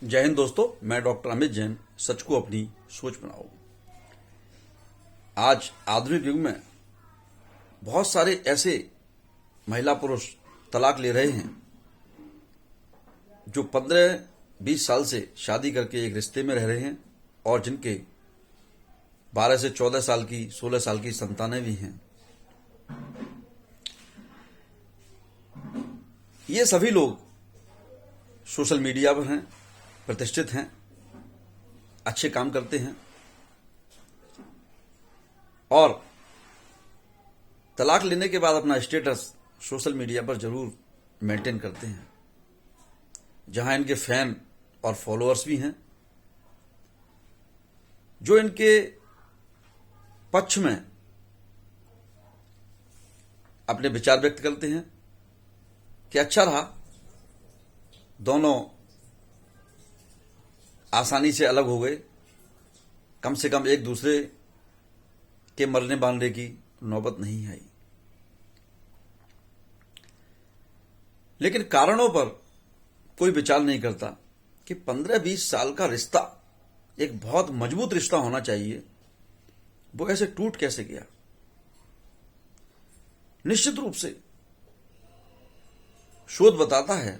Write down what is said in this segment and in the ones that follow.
जय हिंद दोस्तों, मैं डॉक्टर अमित जैन। सच को अपनी सोच बनाओ। आज आधुनिक युग में बहुत सारे ऐसे महिला पुरुष तलाक ले रहे हैं जो 15-20 साल से शादी करके एक रिश्ते में रह रहे हैं और जिनके 12 से 14 साल की 16 साल की संतानें भी हैं। ये सभी लोग सोशल मीडिया पर हैं, प्रतिष्ठित हैं, अच्छे काम करते हैं और तलाक लेने के बाद अपना स्टेटस सोशल मीडिया पर जरूर मेंटेन करते हैं, जहां इनके फैन और फॉलोअर्स भी हैं जो इनके पक्ष में अपने विचार व्यक्त करते हैं कि अच्छा रहा, दोनों आसानी से अलग हो गए, कम से कम एक दूसरे के मरने बांधने की नौबत नहीं आई। लेकिन कारणों पर कोई विचार नहीं करता कि 15-20 साल का रिश्ता एक बहुत मजबूत रिश्ता होना चाहिए, वो ऐसे टूट कैसे गया। निश्चित रूप से शोध बताता है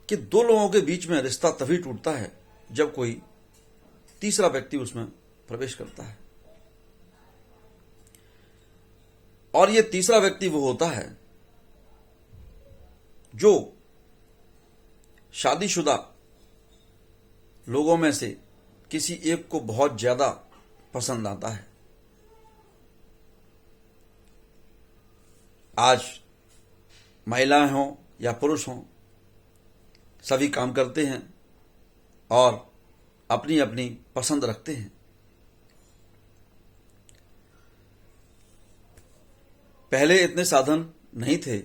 कि दो लोगों के बीच में रिश्ता तभी टूटता है जब कोई तीसरा व्यक्ति उसमें प्रवेश करता है, और यह तीसरा व्यक्ति वो होता है जो शादीशुदा लोगों में से किसी एक को बहुत ज्यादा पसंद आता है। आज महिलाएं हों या पुरुष हों, सभी काम करते हैं और अपनी अपनी पसंद रखते हैं। पहले इतने साधन नहीं थे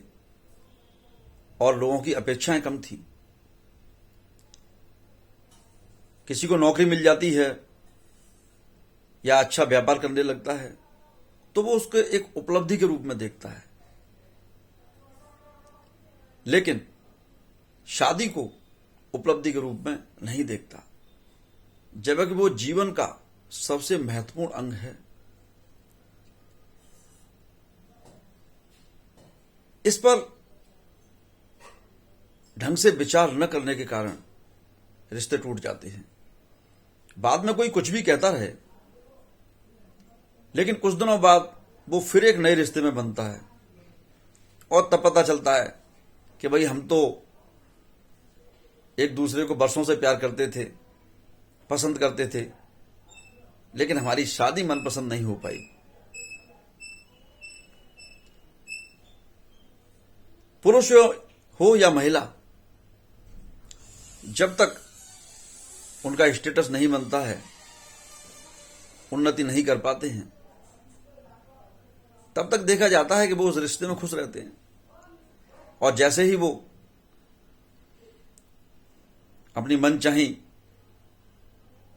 और लोगों की अपेक्षाएं कम थी। किसी को नौकरी मिल जाती है या अच्छा व्यापार करने लगता है तो वो उसको एक उपलब्धि के रूप में देखता है, लेकिन शादी को उपलब्धि के रूप में नहीं देखता, जबकि वो जीवन का सबसे महत्वपूर्ण अंग है। इस पर ढंग से विचार न करने के कारण रिश्ते टूट जाते हैं। बाद में कोई कुछ भी कहता रहे, लेकिन कुछ दिनों बाद वो फिर एक नए रिश्ते में बनता है और तब पता चलता है कि भाई हम तो एक दूसरे को बरसों से प्यार करते थे, पसंद करते थे, लेकिन हमारी शादी मनपसंद नहीं हो पाई। पुरुष हो या महिला, जब तक उनका स्टेटस नहीं बनता है, उन्नति नहीं कर पाते हैं, तब तक देखा जाता है कि वो उस रिश्ते में खुश रहते हैं। और जैसे ही वो अपनी मनचाही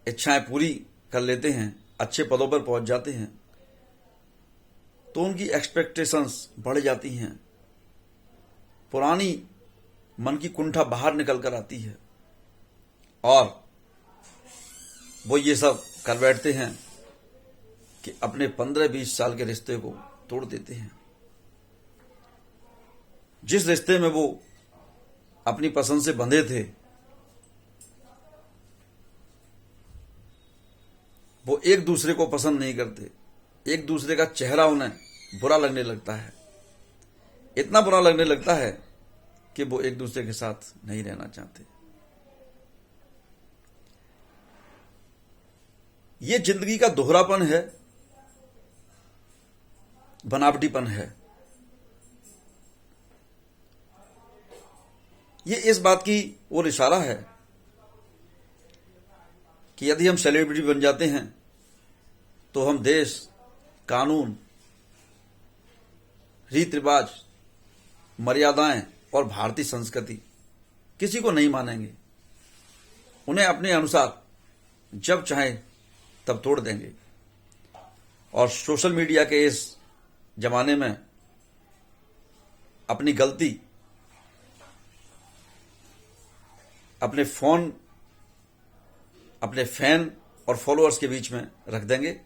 इच्छाएं पूरी कर लेते हैं, अच्छे पदों पर पहुंच जाते हैं, तो उनकी एक्सपेक्टेशंस बढ़ जाती हैं, पुरानी मन की कुंठा बाहर निकल कर आती है और वो ये सब कर बैठते हैं कि अपने 15-20 साल के रिश्ते को तोड़ देते हैं। जिस रिश्ते में वो अपनी पसंद से बंधे थे, वो एक दूसरे को पसंद नहीं करते, एक दूसरे का चेहरा उन्हें बुरा लगने लगता है, इतना बुरा लगने लगता है कि वो एक दूसरे के साथ नहीं रहना चाहते। ये जिंदगी का दोहरापन है, बनावटीपन है। ये इस बात की ओर इशारा है कि यदि हम सेलिब्रिटी बन जाते हैं तो हम देश, कानून, रीति रिवाज, मर्यादाएं और भारतीय संस्कृति किसी को नहीं मानेंगे, उन्हें अपने अनुसार जब चाहे तब तोड़ देंगे। और सोशल मीडिया के इस जमाने में अपनी गलती अपने फोन अपने फैन और फॉलोअर्स के बीच में रख देंगे,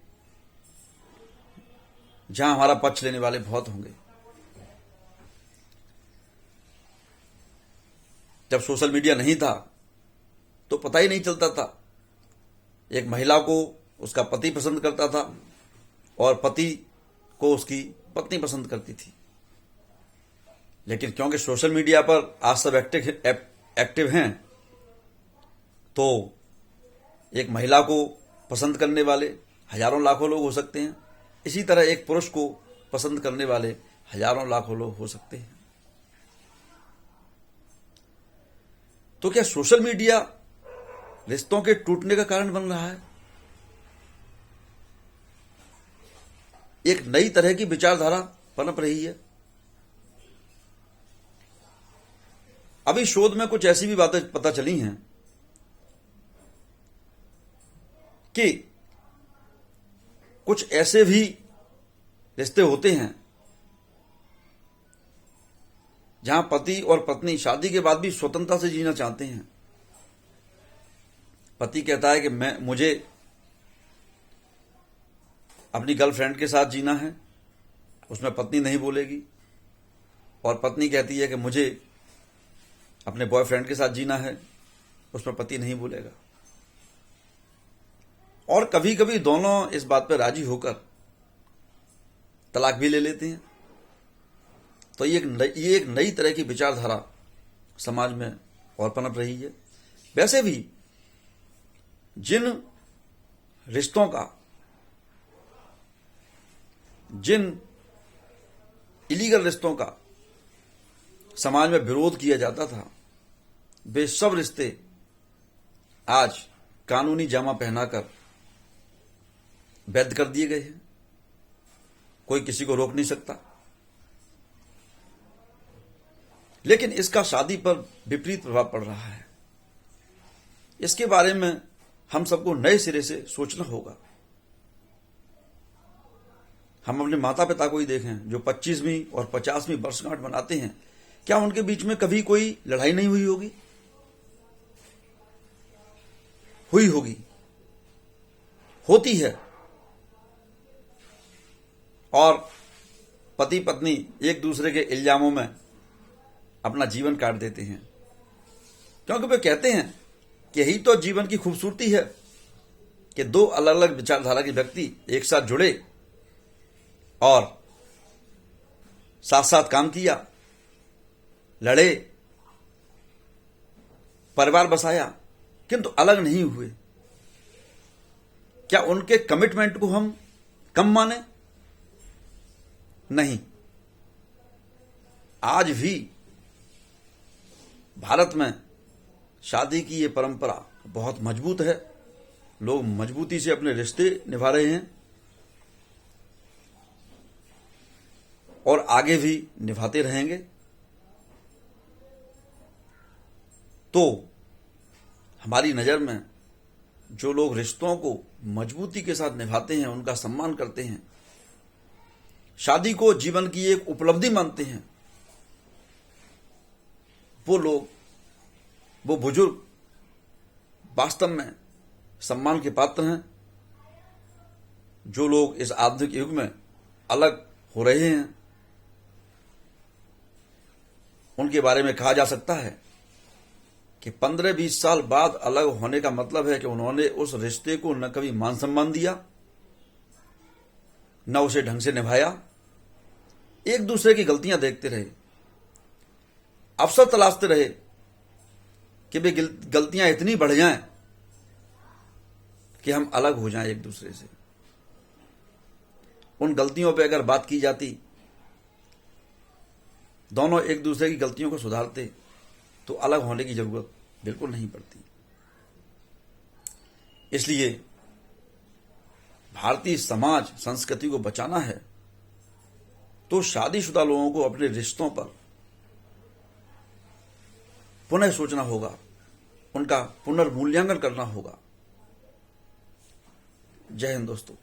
जहां हमारा पक्ष लेने वाले बहुत होंगे। जब सोशल मीडिया नहीं था तो पता ही नहीं चलता था। एक महिला को उसका पति पसंद करता था और पति को उसकी पत्नी पसंद करती थी। लेकिन क्योंकि सोशल मीडिया पर आज सब एक्टिव हैं, तो एक महिला को पसंद करने वाले हजारों लाखों लोग हो सकते हैं। इसी तरह एक पुरुष को पसंद करने वाले हजारों लाखों लोग हो सकते हैं। तो क्या सोशल मीडिया रिश्तों के टूटने का कारण बन रहा है? एक नई तरह की विचारधारा पनप रही है। अभी शोध में कुछ ऐसी भी बातें पता चली हैं कि कुछ ऐसे भी रिश्ते होते हैं जहां पति और पत्नी शादी के बाद भी स्वतंत्रता से जीना चाहते हैं। पति कहता है कि मुझे अपनी गर्लफ्रेंड के साथ जीना है, उसमें पत्नी नहीं बोलेगी, और पत्नी कहती है कि मुझे अपने बॉयफ्रेंड के साथ जीना है, उसमें पति नहीं बोलेगा। और कभी कभी दोनों इस बात पर राजी होकर तलाक भी ले लेते हैं। तो ये एक नई तरह की विचारधारा समाज में और पनप रही है। वैसे भी जिन रिश्तों का, जिन इलीगल रिश्तों का समाज में विरोध किया जाता था, वे सब रिश्ते आज कानूनी जामा पहनाकर वैध कर दिए गए हैं। कोई किसी को रोक नहीं सकता। लेकिन इसका शादी पर विपरीत प्रभाव पड़ रहा है। इसके बारे में हम सबको नए सिरे से सोचना होगा। हम अपने माता पिता को ही देखें जो 25वीं और 50वीं वर्षगांठ मनाते हैं। क्या उनके बीच में कभी कोई लड़ाई नहीं हुई होगी? हुई होगी, होती है। और पति पत्नी एक दूसरे के इल्जामों में अपना जीवन काट देते हैं, क्योंकि वे कहते हैं कि यही तो जीवन की खूबसूरती है कि दो अलग अलग विचारधारा के व्यक्ति एक साथ जुड़े और साथ साथ काम किया, लड़े, परिवार बसाया, किंतु अलग नहीं हुए। क्या उनके कमिटमेंट को हम कम माने? नहीं। आज भी भारत में शादी की ये परंपरा बहुत मजबूत है। लोग मजबूती से अपने रिश्ते निभा रहे हैं और आगे भी निभाते रहेंगे। तो हमारी नजर में जो लोग रिश्तों को मजबूती के साथ निभाते हैं, उनका सम्मान करते हैं, शादी को जीवन की एक उपलब्धि मानते हैं, वो लोग, वो बुजुर्ग वास्तव में सम्मान के पात्र हैं। जो लोग इस आधुनिक युग में अलग हो रहे हैं, उनके बारे में कहा जा सकता है कि 15-20 साल बाद अलग होने का मतलब है कि उन्होंने उस रिश्ते को न कभी मान सम्मान दिया, न उसे ढंग से निभाया, एक दूसरे की गलतियां देखते रहे, अवसर तलाशते रहे कि वे गलतियां इतनी बढ़ जाएं कि हम अलग हो जाएं एक दूसरे से। उन गलतियों पे अगर बात की जाती, दोनों एक दूसरे की गलतियों को सुधारते, तो अलग होने की जरूरत बिल्कुल नहीं पड़ती। इसलिए भारतीय समाज संस्कृति को बचाना है तो शादीशुदा लोगों को अपने रिश्तों पर पुनः सोचना होगा, उनका पुनर्मूल्यांकन करना होगा। जय हिंद दोस्तों।